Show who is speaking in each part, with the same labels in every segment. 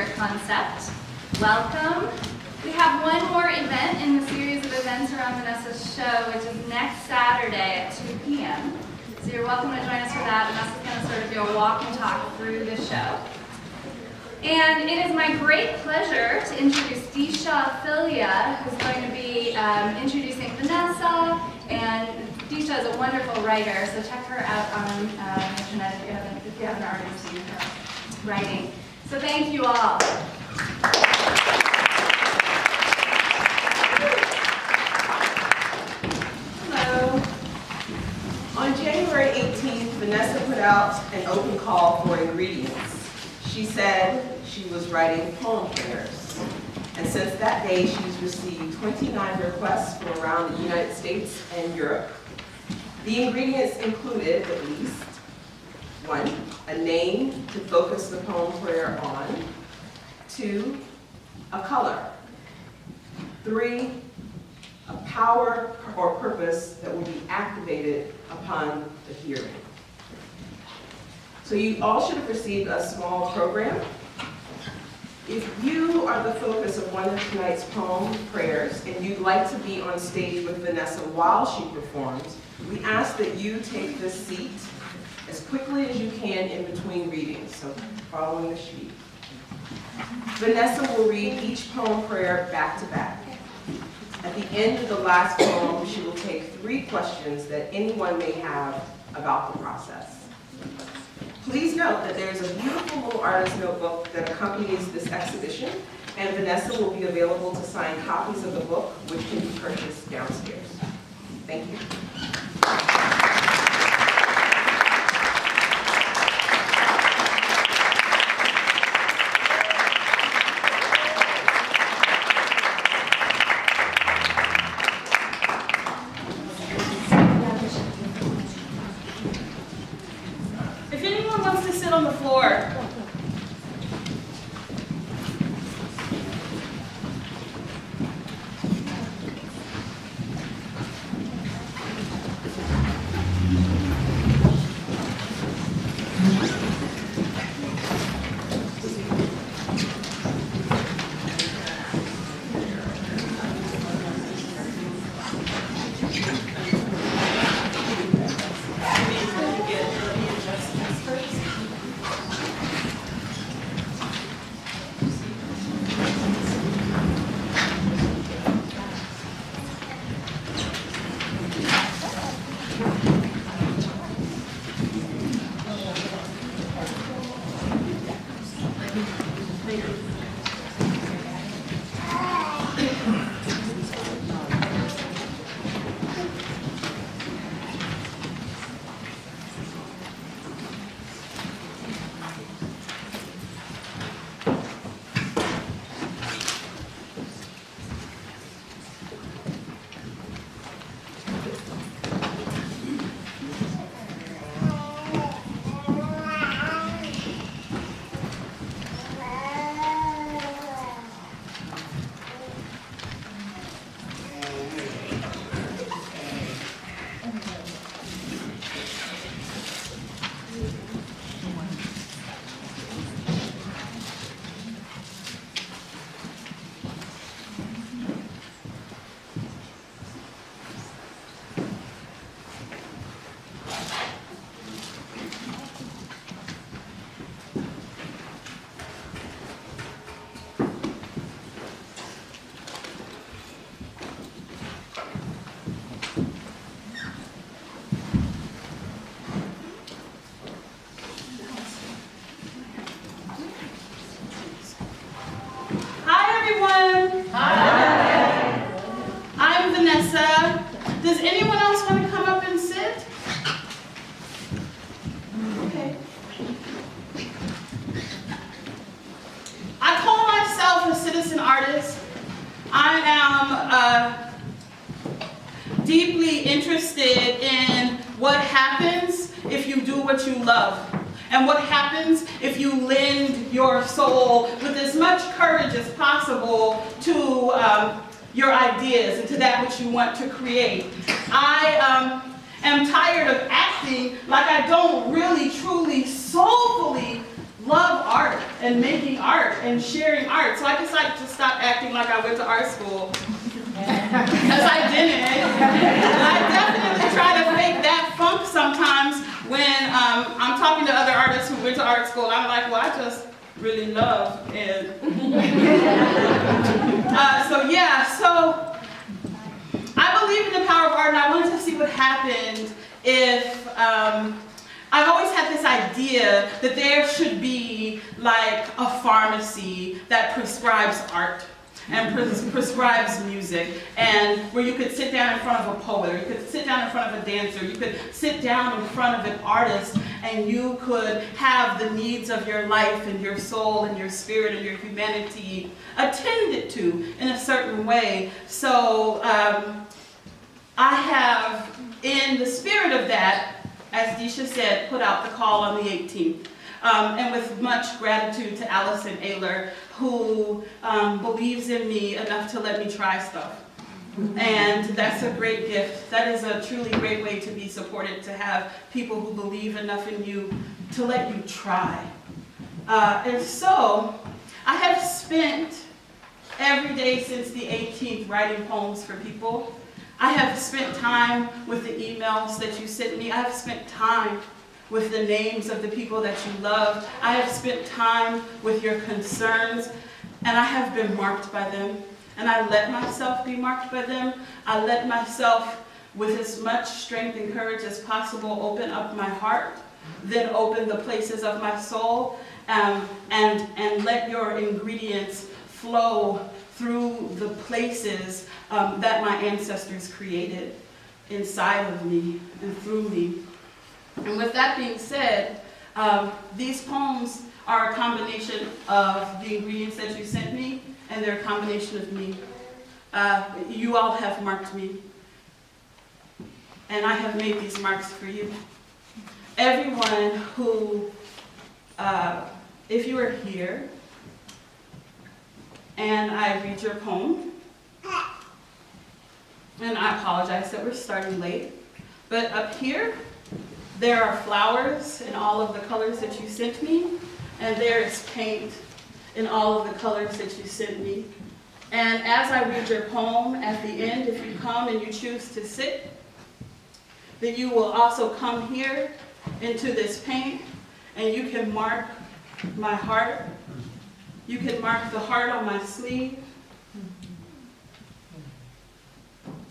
Speaker 1: concert concept. Welcome. We have one more event in the series of events around Vanessa's show, which is next Saturday at 2 p.m. So you're welcome to join us for that. Vanessa's going to sort of do a walk and talk through the show. And it is my great pleasure to introduce Disha Philia, who's going to be introducing Vanessa. And Disha is a wonderful writer, so check her out on the internet if you haven't already seen her writing. So thank you all.
Speaker 2: Hello. On January 18th, Vanessa put out an open call for ingredients. She said she was writing poem prayers. And since that day, she's received 29 requests from around the United States and Europe. The ingredients included at least 1, a name to focus the poem prayer on, 2, a color, 3, a power or purpose that will be activated upon the hearing. So you all should have received a small program. If you are the focus of one of tonight's poem prayers and you'd like to be on stage with Vanessa while she performs, we ask that you take this seat as quickly as you can in between readings, so following the sheet. Vanessa will read each poem prayer back to back. At the end of the last poem, she will take 3 questions that anyone may have about the process. Please note that there is a beautiful little artist notebook that accompanies this exhibition, and Vanessa will be available to sign copies of the book, which can be purchased downstairs. Thank you.
Speaker 3: On the floor. Does anyone else want to come up and sit? Okay. I call myself a citizen artist. I am deeply interested in what happens if you do what you love, and what happens if you lend your soul with as much courage as possible to your ideas and to that which you want to create. I am tired of acting like I don't really, truly, soulfully love art and making art and sharing art. So I decided to stop acting like I went to art school. Because I didn't. And I definitely try to fake that funk sometimes when I'm talking to other artists who went to art school. I'm like, well, I just really love it. So I believe in the power of art, and I wanted to see what happened if I've always had this idea that there should be like a pharmacy that prescribes art and prescribes music, and where you could sit down in front of a poet, or you could sit down in front of a dancer, you could sit down in front of an artist, and you could have the needs of your life and your soul and your spirit and your humanity attended to in a certain way. So I have, in the spirit of that, as Deisha said, put out the call on the 18th. And with much gratitude to Allison Ayler, who believes in me enough to let me try stuff. And that's a great gift. That is a truly great way to be supported, to have people who believe enough in you to let you try. And so, I have spent every day since the 18th writing poems for people. I have spent time with the emails that you sent me. I have spent time with the names of the people that you love. I have spent time with your concerns, and I have been marked by them. And I let myself be marked by them. I let myself, with as much strength and courage as possible, open up my heart, then open the places of my soul, and let your ingredients flow through the places that my ancestors created inside of me and through me. And with that being said, these poems are a combination of the ingredients that you sent me, and they're a combination of me. You all have marked me, and I have made these marks for you. Everyone who, if you are here, and I read your poem, and I apologize that we're starting late, but up here, there are flowers in all of the colors that you sent me, and there is paint in all of the colors that you sent me. And as I read your poem, at the end, if you come and you choose to sit, then you will also come here into this paint, and you can mark my heart. You can mark the heart on my sleeve,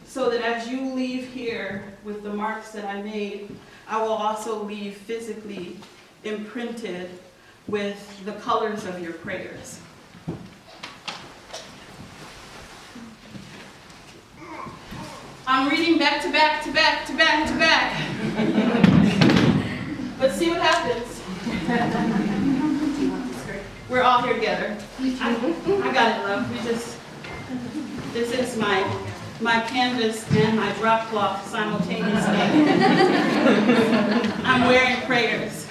Speaker 3: so that as you leave here with the marks that I made, I will also leave physically imprinted with the colors of your prayers. I'm reading back to back to back to back to back. Let's see what happens. We're all here together. I got it, love. This is my canvas and my drop cloth simultaneously. I'm wearing prayers.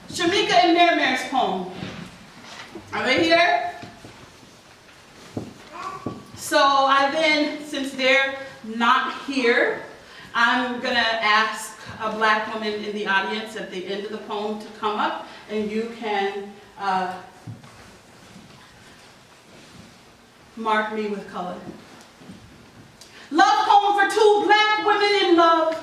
Speaker 3: Shamika and Mertz poem. Are they here? So I then, since they're not here, I'm gonna ask a black woman in the audience at the end of the poem to come up, and you can mark me with color. Love poem for two black women in love.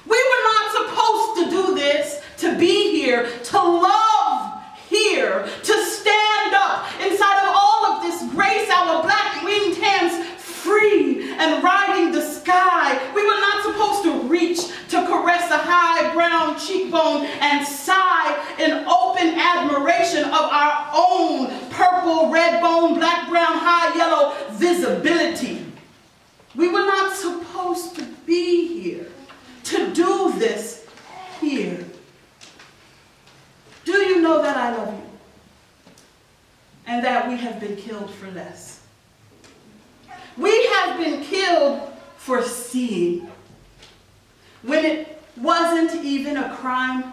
Speaker 3: We were not supposed to do this, to be here, to love here, to stand up inside of all of this grace, our black winged hands free and riding the sky. We were not supposed to reach to caress a high brown cheekbone and sigh in open admiration of our own purple, red bone, black, brown, high, yellow visibility. We were not supposed to be here, to do this here. Do you know that I love you? And that we have been killed for less. We have been killed for seeing, when it wasn't even a crime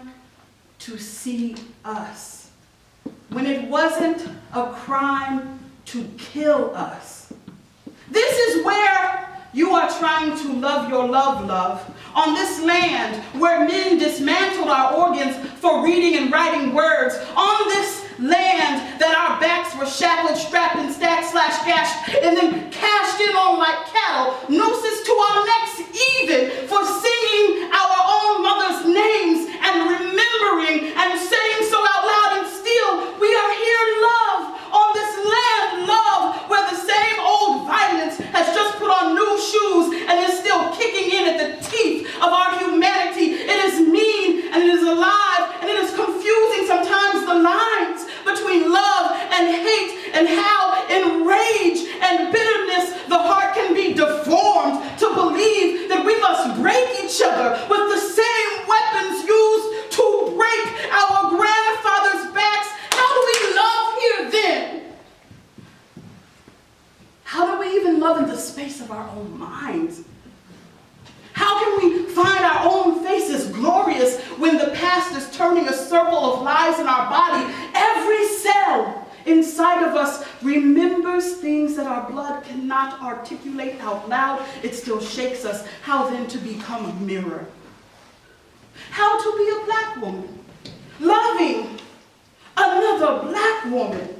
Speaker 3: to see us. When it wasn't a crime to kill us. This is where You are trying to love your love, on this land where men dismantled our organs for reading and writing words, on this land that our backs were shackled, strapped, and stacked/gashed, and then cashed in on like cattle, nooses to our necks even, for singing our own mother's names and remembering and saying so out loud, and still we are here, love, on this land, love, where the same old violence has just put on new shoes and is still kicking in at the teeth of our humanity. It is mean and it is alive and it is confusing sometimes the lines between love and hate, and how in rage and bitterness the heart can be deformed to believe that we must break each other with the same weapons used to break our grandfathers' backs. How do we love here then? How do we even love in the space of our own minds? How can we find our own faces glorious when the past is turning a circle of lies in our body? Every cell inside of us remembers things that our blood cannot articulate out loud. It still shakes us. How then to become a mirror? How to be a black woman, loving another black woman,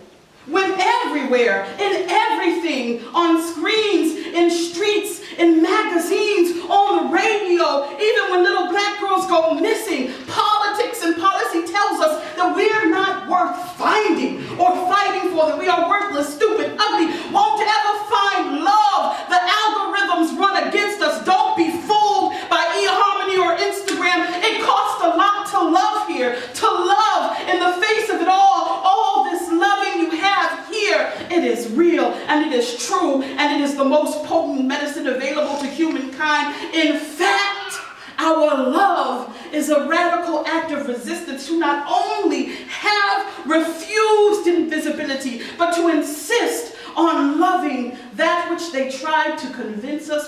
Speaker 3: when everywhere, in everything, on screens, in streets, in magazines, on the radio, even when little black girls go missing, politics and policy tells us that we're not worth finding or fighting for, that we are worthless, stupid, ugly, won't ever find love. The algorithms run against us. Don't be fooled by eHarmony or Instagram. It costs a lot to love here, to love in the face of it all this loving you have here. It is real and it is true and it is the most potent medicine available to humankind. In fact, our love is a radical act of resistance to not only have refused invisibility, but to insist on loving that which they tried to convince us